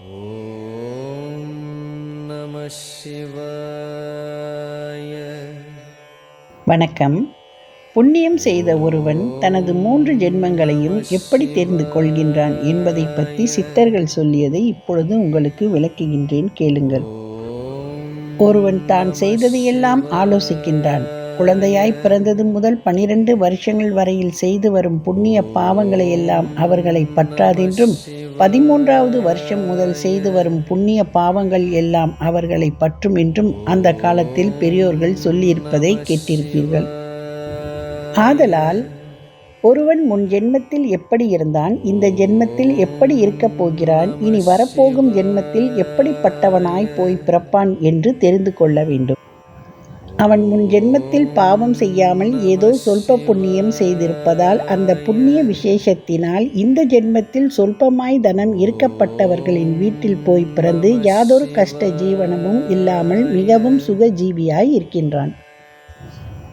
ஓம் நம சிவாய. வணக்கம். புண்ணியம் செய்த ஒருவன் தனது 3 ஜென்மங்களையும் எப்படி தெரிந்து கொள்கின்றான் என்பதை பற்றி சித்தர்கள் சொல்லியதை இப்பொழுது உங்களுக்கு விளக்குகின்றேன், கேளுங்கள். ஒருவன் தான் செய்ததையெல்லாம் ஆலோசிக்கின்றான். குழந்தையாய் பிறந்தது முதல் 12 வருஷங்கள் வரையில் செய்து வரும் புண்ணிய பாவங்களை எல்லாம் அவர்களை பற்றாதென்றும், 13வது வருஷம் முதல் செய்து வரும் புண்ணிய பாவங்கள் எல்லாம் அவர்களை பற்றும் என்றும் அந்த காலத்தில் பெரியோர்கள் சொல்லியிருப்பதை கேட்டிருப்பீர்கள். ஆதலால் ஒருவன் முன் ஜென்மத்தில் எப்படி இருந்தான், இந்த ஜென்மத்தில் எப்படி இருக்கப் போகிறான், இனி வரப்போகும் ஜென்மத்தில் எப்படிப்பட்டவனாய் போய் பிறப்பான் என்று தெரிந்து கொள்ள வேண்டும். அவன் முன் ஜென்மத்தில் பாவம் செய்யாமல் ஏதோ சொல்ப புண்ணியம் செய்திருப்பதால் அந்த புண்ணிய விசேஷத்தினால் இந்த ஜென்மத்தில் சொல்பமாய் தனம் இருக்கப்பட்டவர்களின் வீட்டில் போய் பிறந்து யாதொரு கஷ்ட ஜீவனமும் இல்லாமல் மிகவும் சுகஜீவியாய் இருக்கின்றான்.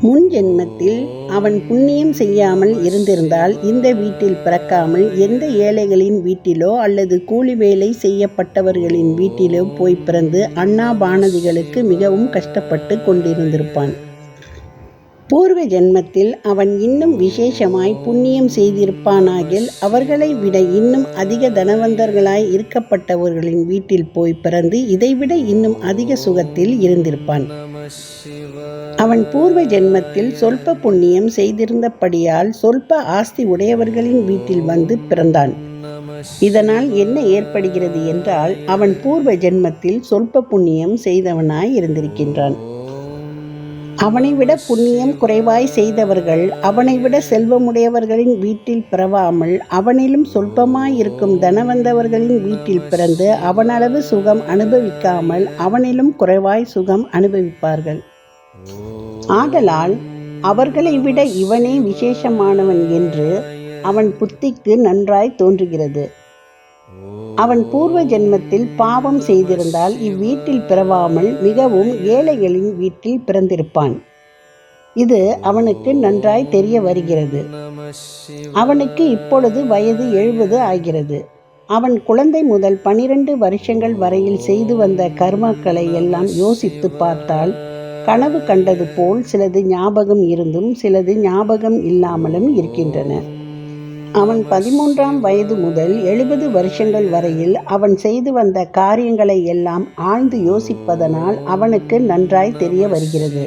முன் ஜென்மத்தில் அவன் புண்ணியம் செய்யாமல் இருந்திருந்தால் இந்த வீட்டில் பிறக்காமல் எந்த ஏழைகளின் வீட்டிலோ அல்லது கூலி வேலை செய்யப்பட்டவர்களின் வீட்டிலோ போய் பிறந்து அன்னாபானதிகளுக்கு மிகவும் கஷ்டப்பட்டு கொண்டிருந்திருப்பான். பூர்வ ஜென்மத்தில் அவன் இன்னும் விசேஷமாய் புண்ணியம் செய்திருப்பானாகில் அவர்களை விட இன்னும் அதிக தனவந்தர்களாய் இருக்கப்பட்டவர்களின் வீட்டில் போய் பிறந்து இதைவிட இன்னும் அதிக சுகத்தில் இருந்திருப்பான். அவன் பூர்வ ஜென்மத்தில் சொல்ப புண்ணியம் செய்திருந்தபடியால் சொல்ப ஆஸ்தி உடையவர்களின் வீட்டில் வந்து பிறந்தான். இதனால் என்ன ஏற்படுகிறது என்றால், அவன் பூர்வ ஜென்மத்தில் சொல்ப புண்ணியம் செய்தவனாய் இருந்திருக்கின்றான். அவனை விட புண்ணியம் குறைவாய் செய்தவர்கள் அவனை விட செல்வமுடையவர்களின் வீட்டில் பிறவாமல் அவனிலும் சொல்பமாயிருக்கும் தனவந்தவர்களின் வீட்டில் பிறந்து அவனளவு சுகம் அனுபவிக்காமல் அவனிலும் குறைவாய் சுகம் அனுபவிப்பார்கள். ஆதலால் அவர்களை விட இவனே விசேஷமானவன் என்று அவன் புத்திக்கு நன்றாய் தோன்றுகிறது. அவன் பூர்வ ஜென்மத்தில் பாவம் செய்திருந்தால் இவ்வீட்டில் பிறவாமல் மிகவும் ஏழைகளின் வீட்டில் பிறந்திருப்பான். இது அவனுக்கு நன்றாய் தெரிய வருகிறது. அவனுக்கு இப்பொழுது வயது 70 ஆகிறது. அவன் குழந்தை முதல் 12 வருஷங்கள் வரையில் செய்து வந்த கர்மக்களை எல்லாம் யோசித்து பார்த்தால் கனவு கண்டது போல் சிலது ஞாபகம் இருந்தும் சிலது ஞாபகம் இல்லாமலும் இருக்கின்றன. அவன் 13ஆம் வயது முதல் 70 வருஷங்கள் வரையில் அவன் செய்து வந்த காரியங்களை எல்லாம் ஆழ்ந்து யோசிப்பதனால் அவனுக்கு நன்றாய் தெரிய வருகிறது.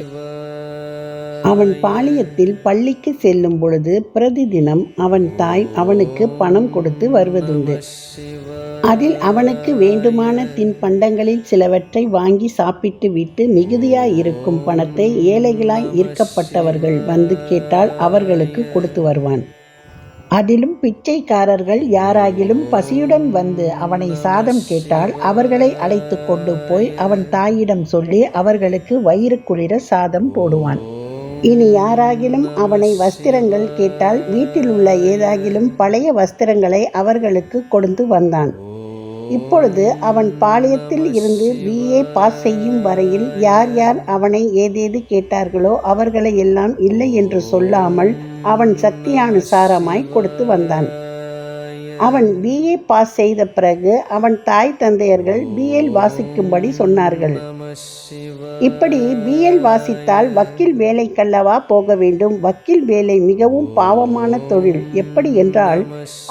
அவன் பாலியத்தில் பள்ளிக்கு செல்லும் பொழுது பிரதிதினம் அவன் தாய் அவனுக்கு பணம் கொடுத்து வருவதுண்டு. அதில் அவனுக்கு வேண்டுமான தின்பண்டங்களில் சிலவற்றை வாங்கி சாப்பிட்டு விட்டு மிகுதியாய் இருக்கும் பணத்தை ஏழைகளாய் ஈர்க்கப்பட்டவர்கள் வந்து கேட்டால் அவர்களுக்கு கொடுத்து வருவான். அதிலும் பிச்சைக்காரர்கள் யாராகிலும் பசியுடன் வந்து அவனை சாதம் கேட்டால் அவர்களை அழைத்து கொண்டு போய் அவன் தாயிடம் சொல்லி அவர்களுக்கு வயிறு குளிர சாதம் போடுவான். இனி யாராகிலும் அவனை வஸ்திரங்கள் கேட்டால் வீட்டில் உள்ள ஏதாகிலும் பழைய வஸ்திரங்களை அவர்களுக்கு கொடுத்து வந்தான். இப்பொழுது அவன் பாளையத்தில் இருந்து BA பாஸ் செய்யும் வரையில் யார் யார் அவனை ஏதேது கேட்டார்களோ அவர்களை எல்லாம் இல்லை என்று சொல்லாமல் அவன் சக்தியானுசாரமாய் கொடுத்து வந்தான். அவன் BA பாஸ் செய்த பிறகு அவன் தாய் தந்தையர்கள் BL வாசிக்கும்படி சொன்னார்கள். இப்படி BL வாசித்தால் வக்கீல் வேலைக்கல்லவா போக வேண்டும். வக்கீல் வேலை மிகவும் பாவமான தொழில். எப்படி என்றால்,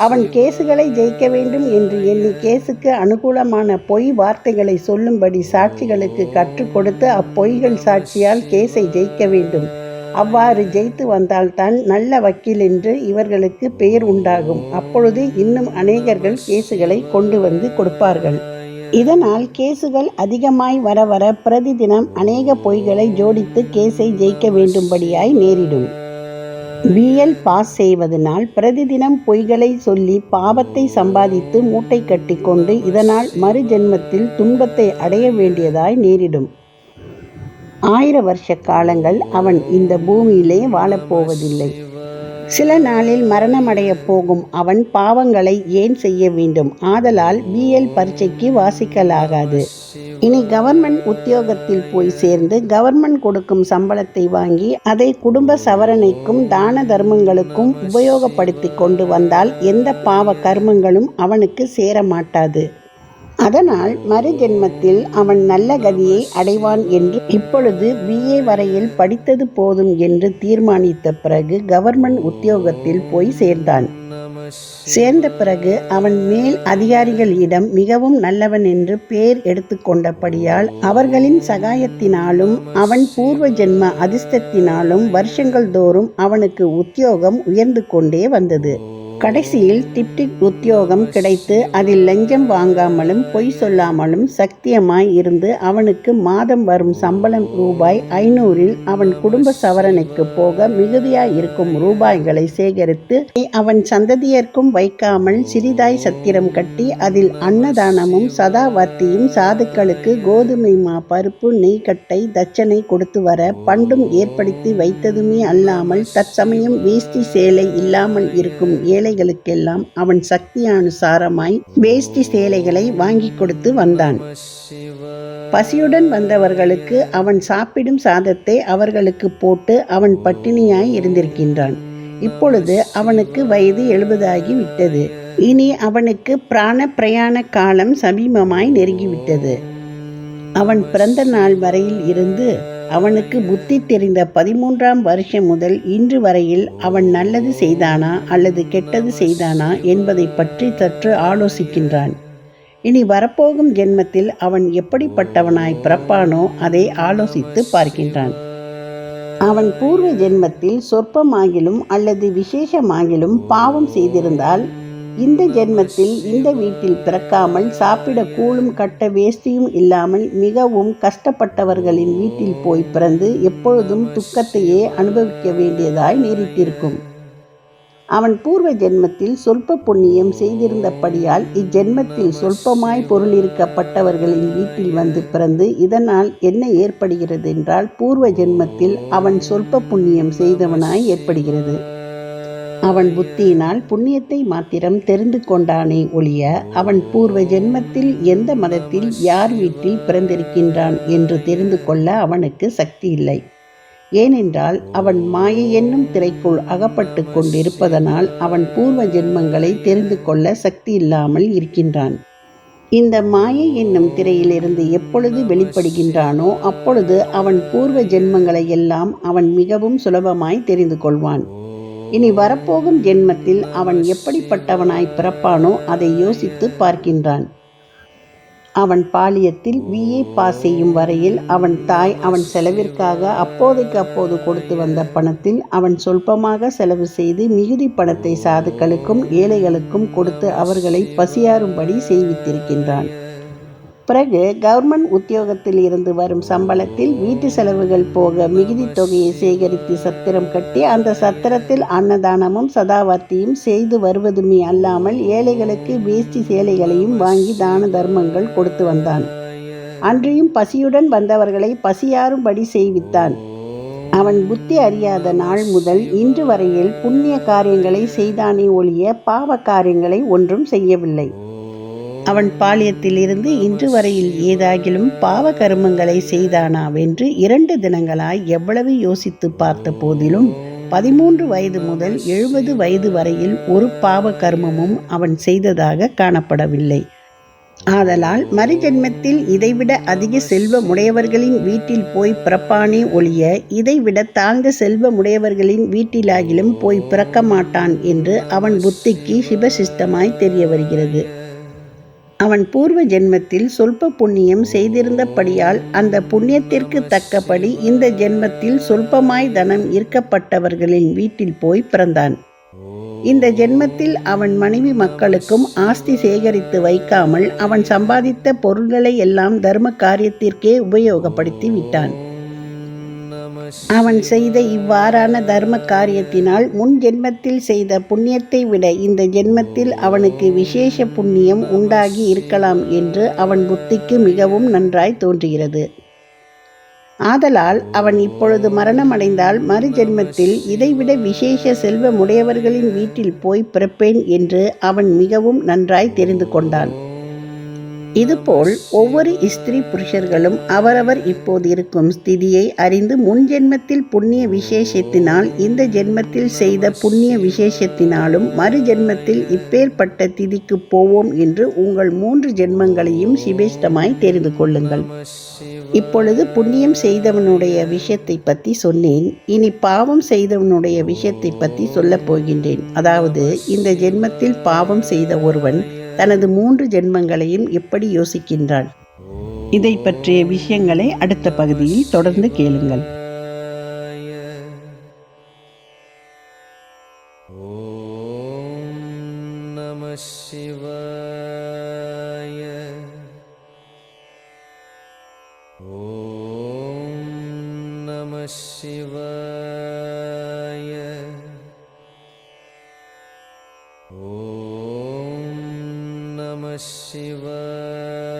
அவன் கேசுகளை ஜெயிக்க வேண்டும் என்று எண்ணி கேசுக்கு அனுகூலமான பொய் வார்த்தைகளை சொல்லும்படி சாட்சிகளுக்கு கற்றுக் கொடுத்து அப்பொய்கள் சாட்சியால் கேஸை ஜெயிக்க வேண்டும். அவ்வாறு ஜெயித்து வந்தால்தான் நல்ல வக்கீல் என்று இவர்களுக்கு பெயர் உண்டாகும். அப்பொழுது இன்னும் அநேகர்கள் கேசுகளை கொண்டு வந்து கொடுப்பார்கள். இதனால் கேசுகள் அதிகமாய் வர வர பிரதிதினம் அநேக பொய்களை ஜோடித்து கேஸை ஜெயிக்க வேண்டும்படியாய் நேரிடும். BL பாஸ் செய்வதனால் பிரதிதினம் பொய்களை சொல்லி பாவத்தை சம்பாதித்து மூட்டை கட்டி கொண்டு இதனால் மறு ஜென்மத்தில் துன்பத்தை அடைய வேண்டியதாய் நேரிடும். 1000 வருஷ காலங்கள் அவன் இந்த பூமியிலே வாழப்போவதில்லை. சில நாளில் மரணமடைய போகும் அவன் பாவங்களை ஏன் செய்ய வேண்டும்? ஆதலால் BL பரீட்சைக்கு வாசிக்கலாகாது. இனி கவர்மெண்ட் உத்தியோகத்தில் போய் சேர்ந்து கவர்மெண்ட் கொடுக்கும் சம்பளத்தை வாங்கி அதை குடும்ப சவரணைக்கும் தான தர்மங்களுக்கும் உபயோகப்படுத்தி கொண்டு வந்தால் எந்த பாவ கர்மங்களும் அவனுக்கு சேர மாட்டாது. அதனால் மறு ஜென்மத்தில் அவன் நல்ல கதியை அடைவான் என்று இப்பொழுது BA வரையில் படித்தது போதும் என்று தீர்மானித்த பிறகு கவர்மெண்ட் உத்தியோகத்தில் போய் சேர்ந்தான். சேர்ந்த பிறகு அவன் மேல் அதிகாரிகளிடம் மிகவும் நல்லவன் என்று பெயர் எடுத்துக்கொண்டபடியால் அவர்களின் சகாயத்தினாலும் அவன் பூர்வ ஜென்ம அதிர்ஷ்டத்தினாலும் வருஷங்கள் தோறும் அவனுக்கு உத்தியோகம் உயர்ந்து கொண்டே வந்தது. கடைசியில் டிப்டிக் உத்தியோகம் கிடைத்து அதில் லஞ்சம் வாங்காமலும் பொய் சொல்லாமலும் சத்தியமாய் இருந்து அவனுக்கு மாதம் வரும் சம்பளம் ரூபாய் 500இல் அவன் குடும்ப சவரணைக்கு போக மிகுதியாய் இருக்கும் ரூபாய்களை சேகரித்து அவன் சந்ததியர்க்கும் வைக்காமல் சிறிதாய் சத்திரம் கட்டி அதில் அன்னதானமும் சதாவர்த்தியும் சாதுக்களுக்கு கோதுமை மா பருப்பு நெய்கட்டை தட்சணை கொடுத்து வர பண்டும் ஏற்படுத்தி வைத்ததுமே அல்லாமல் தற்சமயம் வேஷ்டி சேலை இல்லாமல் இருக்கும் ஏழைகளுக்கெல்லாம் அவன் சக்தியானுசாரமாய் வேஷ்டி சேலைகளை வாங்கி கொடுத்து வந்தான். பசியுடன் வந்தவர்களுக்கு அவன் சாப்பிடும் சாதத்தை அவர்களுக்கு போட்டு அவன் பட்டினியாய் இருந்திருக்கின்றான். இப்பொழுது அவனுக்கு வயது 70 ஆகி விட்டது. இனி அவனுக்கு பிராண பிரயாண காலம் சமீபமாய் நெருங்கிவிட்டது. அவன் பிறந்த நாள் வரையில் இருந்து அவனுக்கு புத்தி தெரிந்த 13ஆம் வருஷம் முதல் இன்று வரையில் அவன் நல்லது செய்தானா அல்லது கெட்டது செய்தானா என்பதை பற்றி சற்று ஆலோசிக்கின்றான். இனி வரப்போகும் ஜென்மத்தில் அவன் எப்படிப்பட்டவனாய் பிறப்பானோ அதை ஆலோசித்து பார்க்கின்றான். அவன் பூர்வ ஜென்மத்தில் சொற்பமாகிலும் அல்லது விசேஷமாகிலும் பாவம் செய்திருந்தால் இந்த ஜென்மத்தில் இந்த வீட்டில் பிறக்காமல் சாப்பிட கூழும் கட்ட வேஷ்டியும் இல்லாமல் மிகவும் கஷ்டப்பட்டவர்களின் வீட்டில் போய் பிறந்து எப்பொழுதும் துக்கத்தையே அனுபவிக்க வேண்டியதாய் நேரிட்டிருக்கும். அவன் பூர்வ ஜென்மத்தில் சொல்ப புண்ணியம் செய்திருந்தபடியால் இஜென்மத்தில் சொல்பமாய் பொருளிருக்கப்பட்டவர்களின் வீட்டில் வந்து பிறந்து இதனால் என்ன ஏற்படுகிறது என்றால் பூர்வ ஜென்மத்தில் அவன் சொல்ப புண்ணியம் செய்தவனாய் ஏற்படுகிறது. அவன் புத்தியினால் புண்ணியத்தை மாத்திரம் தெரிந்து கொண்டானே ஒழிய அவன் பூர்வ ஜென்மத்தில் எந்த மதத்தில் யார் வீட்டில் பிறந்திருக்கின்றான் என்று தெரிந்து கொள்ள அவனுக்கு சக்தி இல்லை. ஏனென்றால் அவன் மாயை என்னும் திரைக்குள் அகப்பட்டு கொண்டிருப்பதனால் அவன் பூர்வ ஜென்மங்களை தெரிந்து கொள்ள சக்தி இல்லாமல் இருக்கின்றான். இந்த மாயை என்னும் திரையிலிருந்து எப்பொழுது வெளிப்படுகின்றானோ அப்பொழுது அவன் பூர்வ ஜென்மங்களை எல்லாம் அவன் மிகவும் சுலபமாய் தெரிந்து கொள்வான். இனி வரப்போகும் ஜென்மத்தில் அவன் எப்படிப்பட்டவனாய் பிறப்பானோ அதை யோசித்து பார்க்கின்றான். அவன் பாலியத்தில் BA பாஸ் செய்யும் வரையில் அவன் தாய் அவன் செலவிற்காக அப்போதைக்கு அப்போது கொடுத்து வந்த பணத்தில் அவன் சொல்பமாக செலவு செய்து மிகுதி பணத்தை சாதுக்களுக்கும் ஏழைகளுக்கும் கொடுத்து அவர்களை பசியாறும்படி செய்வித்திருக்கின்றான். பிறகு கவர்மெண்ட் உத்தியோகத்தில் இருந்து வரும் சம்பளத்தில் வீட்டு செலவுகள் போக மிகுதி தொகையை சேகரித்து சத்திரம் கட்டி அந்த சத்திரத்தில் அன்னதானமும் சதாவர்த்தியும் செய்து வருவதுமே அல்லாமல் ஏழைகளுக்கு வேஷ்டி சேலைகளையும் வாங்கி தான தர்மங்கள் கொடுத்து வந்தான். அன்றியும் பசியுடன் வந்தவர்களை பசியாறும்படி செய்வித்தான். அவன் புத்தி அறியாத நாள் முதல் இன்று வரையில் புண்ணிய காரியங்களை செய்தானே ஒழிய பாவ காரியங்களை ஒன்றும் செய்யவில்லை. அவன் பாலியத்திலிருந்து இன்று வரையில் ஏதாகிலும் பாவ கர்மங்களை செய்தானாவென்று 2 தினங்களாய் எவ்வளவு யோசித்து பார்த்த போதிலும் 13 வயது முதல் 70 வயது வரையில் ஒரு பாவ கர்மமும் அவன் செய்ததாக காணப்படவில்லை. ஆதலால் மறுஜென்மத்தில் இதைவிட அதிக செல்வமுடையவர்களின் வீட்டில் போய் பிறப்பானே ஒழிய இதைவிட தாழ்ந்த செல்வமுடையவர்களின் வீட்டிலாகிலும் போய் பிறக்க மாட்டான் என்று அவன் புத்திக்கு சிபசிஷ்டமாய் தெரிய வருகிறது. அவன் பூர்வ ஜென்மத்தில் சொல்ப புண்ணியம் செய்திருந்தபடியால் அந்த புண்ணியத்திற்கு தக்கபடி இந்த ஜென்மத்தில் சொல்பமாய் தனம் ஈர்க்கப்பட்டவர்களின் வீட்டில் போய் பிறந்தான். இந்த ஜென்மத்தில் அவன் மனைவி மக்களுக்கும் ஆஸ்தி சேகரித்து வைக்காமல் அவன் சம்பாதித்த பொருள்களை எல்லாம் தர்ம காரியத்திற்கே உபயோகப்படுத்தி விட்டான். அவன் செய்த இவ்வாறான தர்ம காரியத்தினால் முன் ஜென்மத்தில் செய்த புண்ணியத்தை விட இந்த ஜென்மத்தில் அவனுக்கு விசேஷ புண்ணியம் உண்டாகி இருக்கலாம் என்று அவன் புத்திக்கு மிகவும் நன்றாய் தோன்றுகிறது. ஆதலால் அவன் இப்பொழுது மரணமடைந்தால் மறு ஜென்மத்தில் இதைவிட விசேஷ செல்வமுடையவர்களின் வீட்டில் போய் பிறப்பேன் என்று அவன் மிகவும் நன்றாய் தெரிந்து கொண்டான். இதுபோல் ஒவ்வொரு ஸ்திரீ புருஷர்களும் அவரவர் இப்போது இருக்கும் ஸ்திதியை அறிந்து முன் ஜென்மத்தில் புண்ணிய விசேஷத்தினால் இந்த ஜென்மத்தில் செய்த புண்ணிய விசேஷத்தினாலும் மறு ஜென்மத்தில் இப்பேற்பட்ட திதிக்கு போவோம் என்று உங்கள் 3 ஜென்மங்களையும் சிபேஷ்டமாய் தெரிந்து கொள்ளுங்கள். இப்பொழுது புண்ணியம் செய்தவனுடைய விஷயத்தை பற்றி சொன்னேன். இனி பாவம் செய்தவனுடைய விஷயத்தை பற்றி சொல்லப் போகின்றேன். அதாவது இந்த ஜென்மத்தில் பாவம் செய்த ஒருவன் தனது 3 ஜென்மங்களையும் எப்படி யோசிக்கின்றான், இதை பற்றிய விஷயங்களை அடுத்த பகுதியில் தொடர்ந்து கேளுங்கள். ஓம் நம சிவாய. ஓம் நம சிவாய. ஓம் நம சிவாய.